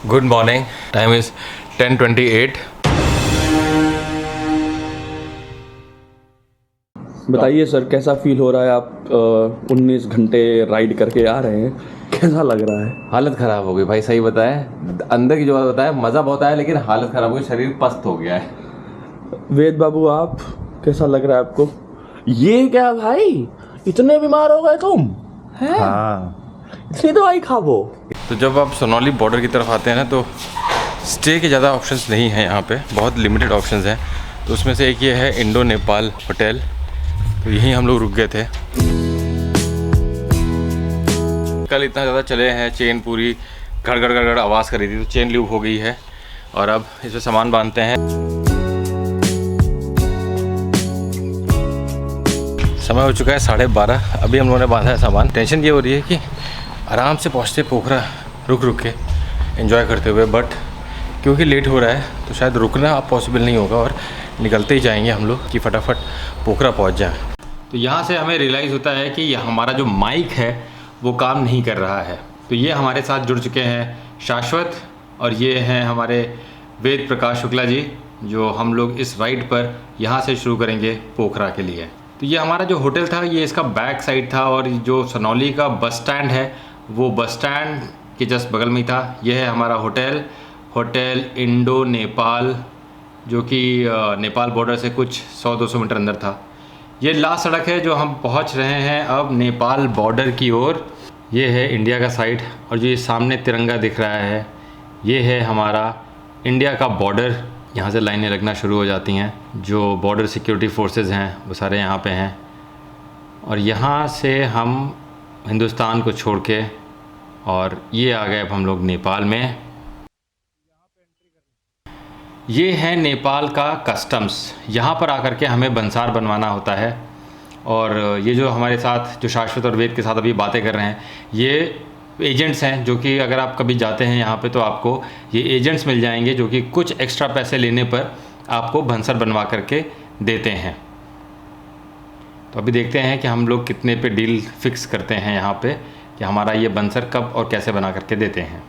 Good morning, time is 10:28। बताइए sir, कैसा feel हो रहा है? आप 19 घंटे राइड करके आ रहे हैं, कैसा लग रहा है? हालत ख़राब हो गई भाई, सही बताएं। अंदर की जो बात बताया, मज़ा बहुत आया लेकिन हालत ख़राब हो गई, शरीर पस्त हो गया है। वेद बाबू, आप कैसा लग रहा है आपको? ये क्या भाई, इतने बीमार हो गए तुम? हैं? हाँ, इतनी दवाई खाओ। तो जब आप सोनौली बॉर्डर की तरफ आते हैं ना, तो स्टे के ज़्यादा ऑप्शंस नहीं हैं यहाँ पे, बहुत लिमिटेड ऑप्शंस हैं। तो उसमें से एक ये है इंडो नेपाल होटल, तो यहीं हम लोग रुक गए थे। कल इतना ज़्यादा चले हैं, चेन पूरी गड़ गड़ गड़ गड़ आवाज़ कर रही थी, तो चेन लूप हो गई है और अब इसमें सामान बांधते हैं। समय हो चुका है 12:30, अभी हम लोगों ने बांधा है सामान। टेंशन ये हो रही है कि आराम से पहुँचते पोखरा रुक रुक के एंजॉय करते हुए, बट क्योंकि लेट हो रहा है तो शायद रुकना अब पॉसिबल नहीं होगा और निकलते ही जाएंगे हम लोग कि फटाफट पोखरा पहुँच जाए। तो यहाँ से हमें रियलाइज़ होता है कि हमारा जो माइक है वो काम नहीं कर रहा है। तो ये हमारे साथ जुड़ चुके हैं शाश्वत, और ये हैं हमारे वेद प्रकाश शुक्ला जी, जो हम लोग इस राइड पर यहाँ से शुरू करेंगे पोखरा के लिए। तो ये हमारा जो होटल था, ये इसका बैक साइड था, और जो सोनौली का बस स्टैंड है वो बस स्टैंड के जस्ट बगल में ही था। ये है हमारा होटल, होटल इंडो नेपाल, जो कि नेपाल बॉर्डर से कुछ 100-200 मीटर अंदर था। ये लास्ट सड़क है जो हम पहुंच रहे हैं अब नेपाल बॉर्डर की ओर। ये है इंडिया का साइड, और जो ये सामने तिरंगा दिख रहा है ये है हमारा इंडिया का बॉर्डर। यहाँ से लाइनें लगना शुरू हो जाती हैं, जो बॉर्डर सिक्योरिटी फोर्सेस हैं वो सारे यहाँ पे हैं, और यहाँ से हम हिंदुस्तान को छोड़ के और ये आ गए अब हम लोग नेपाल में। ये है नेपाल का कस्टम्स। यहाँ पर आकर के हमें बंसार बनवाना होता है, और ये जो हमारे साथ जो शाश्वत और वेद के साथ अभी बातें कर रहे हैं, ये एजेंट्स हैं, जो कि अगर आप कभी जाते हैं यहाँ पे तो आपको ये एजेंट्स मिल जाएंगे, जो कि कुछ एक्स्ट्रा पैसे लेने पर आपको बंसर बनवा करके देते हैं। तो अभी देखते हैं कि हम लोग कितने पे डील फिक्स करते हैं यहाँ पे, कि हमारा ये बंसर कब और कैसे बना करके देते हैं।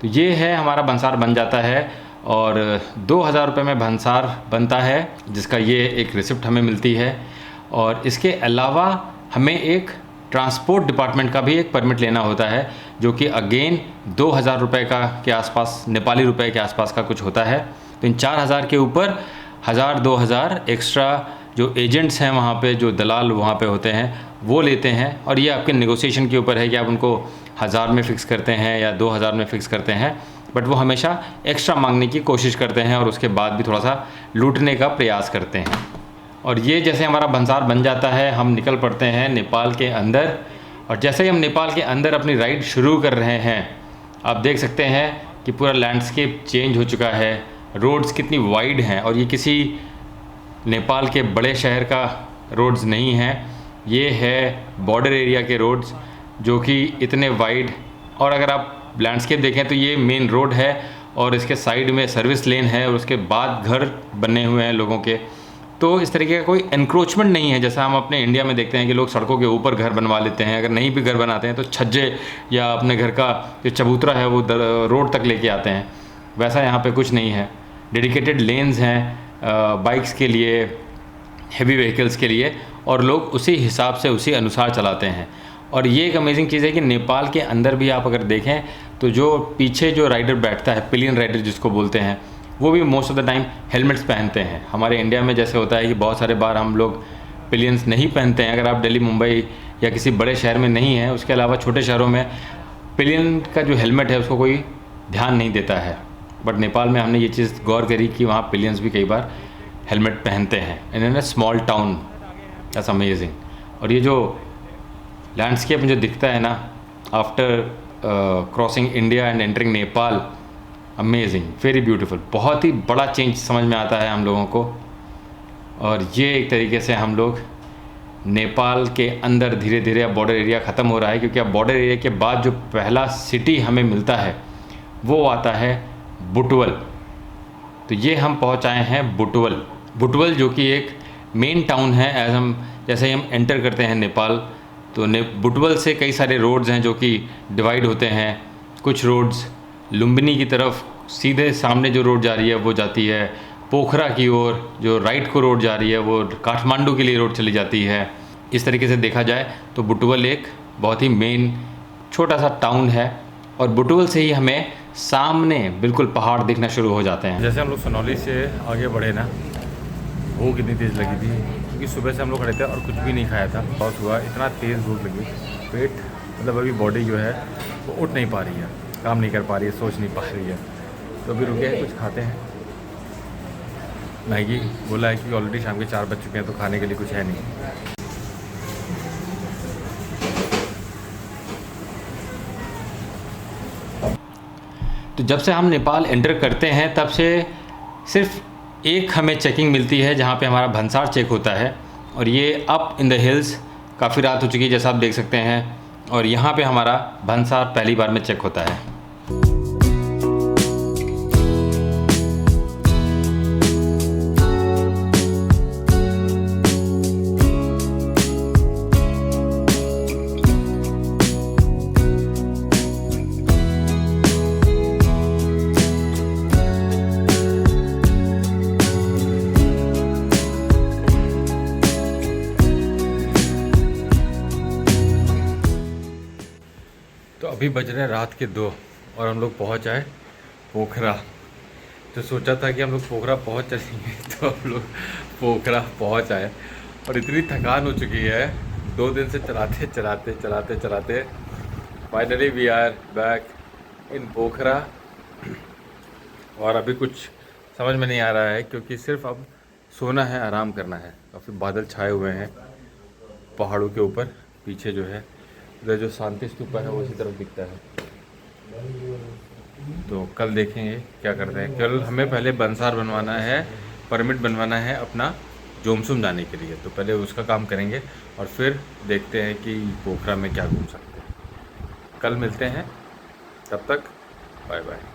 तो ये है हमारा बंसार बन जाता है, और 2000 रुपये में बंसार बनता है, जिसका ये एक रिसिप्ट हमें मिलती है। और इसके अलावा हमें एक ट्रांसपोर्ट डिपार्टमेंट का भी एक परमिट लेना होता है, जो कि अगेन 2000 रुपये का के आसपास, नेपाली रुपए के आसपास का कुछ होता है। तो इन 4000 के ऊपर 1000-2000 एक्स्ट्रा जो एजेंट्स हैं वहाँ पे, जो दलाल वहाँ पे होते हैं, वो लेते हैं। और ये आपके नेगोशिएशन के ऊपर है कि आप उनको 1000 में फ़िक्स करते हैं या 2000 में फ़िक्स करते हैं, बट वो हमेशा एक्स्ट्रा मांगने की कोशिश करते हैं और उसके बाद भी थोड़ा सा लूटने का प्रयास करते हैं। और ये जैसे हमारा बंसार बन जाता है, हम निकल पड़ते हैं नेपाल के अंदर। और जैसे ही हम नेपाल के अंदर अपनी राइड शुरू कर रहे हैं, आप देख सकते हैं कि पूरा लैंडस्केप चेंज हो चुका है, रोड्स कितनी वाइड हैं, और ये किसी नेपाल के बड़े शहर का रोड्स नहीं है, ये है बॉर्डर एरिया के रोड्स, जो कि इतने वाइड। और अगर आप लैंडस्केप देखें तो ये मेन रोड है, और इसके साइड में सर्विस लेन है, और उसके बाद घर बने हुए हैं लोगों के। तो इस तरीके का कोई एनक्रोचमेंट नहीं है, जैसा हम अपने इंडिया में देखते हैं कि लोग सड़कों के ऊपर घर बनवा लेते हैं। अगर नहीं भी घर बनाते हैं तो छज्जे या अपने घर का जो चबूतरा है वो रोड तक लेके आते हैं। वैसा यहाँ पे कुछ नहीं है। डेडिकेटेड लेन्स हैं बाइक्स के लिए, हेवी व्हीकल्स के लिए, और लोग उसी हिसाब से उसी अनुसार चलाते हैं। और ये एक अमेजिंग चीज़ है कि नेपाल के अंदर भी आप अगर देखें तो जो पीछे जो राइडर बैठता है, पिलियन राइडर जिसको बोलते हैं, वो भी most of the time helmets पहनते हैं। हमारे इंडिया में जैसे होता है कि बहुत सारे बार हम लोग पिलियंस नहीं पहनते हैं। अगर आप दिल्ली, मुंबई या किसी बड़े शहर में नहीं हैं, उसके अलावा छोटे शहरों में पिलियन का जो हेलमेट है उसको कोई ध्यान नहीं देता है। बट नेपाल में हमने ये चीज़ गौर करी कि वहाँ पिलियंस भी कई बार हेलमेट पहनते हैं। In small town, that's amazing. और ये जो लैंडस्केप में जो दिखता है ना after crossing India and entering Nepal, amazing, very beautiful. बहुत ही बड़ा चेंज समझ में आता है हम लोगों को। और ये एक तरीके से हम लोग नेपाल के अंदर धीरे धीरे अब बॉर्डर एरिया ख़त्म हो रहा है, क्योंकि अब बॉर्डर एरिया के बाद जो पहला सिटी हमें मिलता है वो आता है बुटवल। तो ये हम पहुँचाए हैं बुटवल। बुटवल जो कि एक मेन टाउन है। जैसे ही हम एंटर करते हैं नेपाल, तो बुटवल से कई सारे रोड्स हैं जो कि डिवाइड होते हैं। कुछ रोड्स लुम्बिनी की तरफ सीधे सामने जो रोड जा रही है वो जाती है पोखरा की ओर, जो राइट को रोड जा रही है वो काठमांडू के लिए रोड चली जाती है। इस तरीके से देखा जाए तो बुटवल एक बहुत ही मेन छोटा सा टाउन है और बुटवल से ही हमें सामने बिल्कुल पहाड़ दिखना शुरू हो जाते हैं। जैसे हम लोग सनौली से आगे बढ़े ना, भूख इतनी तेज़ लगी थी क्योंकि सुबह से हम लोग खड़े थे और कुछ भी नहीं खाया था। बहुत हुआ, इतना तेज़ भूख लगी, पेट मतलब अभी बॉडी जो है वो उठ नहीं पा रही है, काम नहीं कर पा रही है, सोच नहीं पा रही है। तो अभी रुके हैं, कुछ खाते हैं। मैगी बोला है कि ऑलरेडी शाम के 4 बज चुके हैं तो खाने के लिए कुछ है नहीं। तो जब से हम नेपाल एंटर करते हैं तब से सिर्फ एक हमें चेकिंग मिलती है जहाँ पे हमारा भंसार चेक होता है, और ये अप इन द हिल्स। काफ़ी रात हो चुकी है जैसा आप देख सकते हैं, और यहाँ पे हमारा भंसार पहली बार में चेक होता है। तो अभी बज रहे हैं रात के 2 और हम लोग पहुँच आए पोखरा। तो सोचा था कि हम लोग पोखरा पहुँच चलेंगे, तो हम लोग पोखरा पहुँच आए और इतनी थकान हो चुकी है 2 दिन से चलाते finally we are back in Pokhara. और अभी कुछ समझ में नहीं आ रहा है क्योंकि सिर्फ अब सोना है, आराम करना है। काफ़ी बादल छाए हुए हैं पहाड़ों के ऊपर, पीछे जो है उधर जो शांति स्तूप है वो इसी तरफ दिखता है। तो कल देखेंगे क्या करते हैं। कल हमें पहले बंसार बनवाना है, परमिट बनवाना है अपना जोमसुम जाने के लिए, तो पहले उसका काम करेंगे और फिर देखते हैं कि पोखरा में क्या घूम सकते हैं। कल मिलते हैं, तब तक बाय बाय।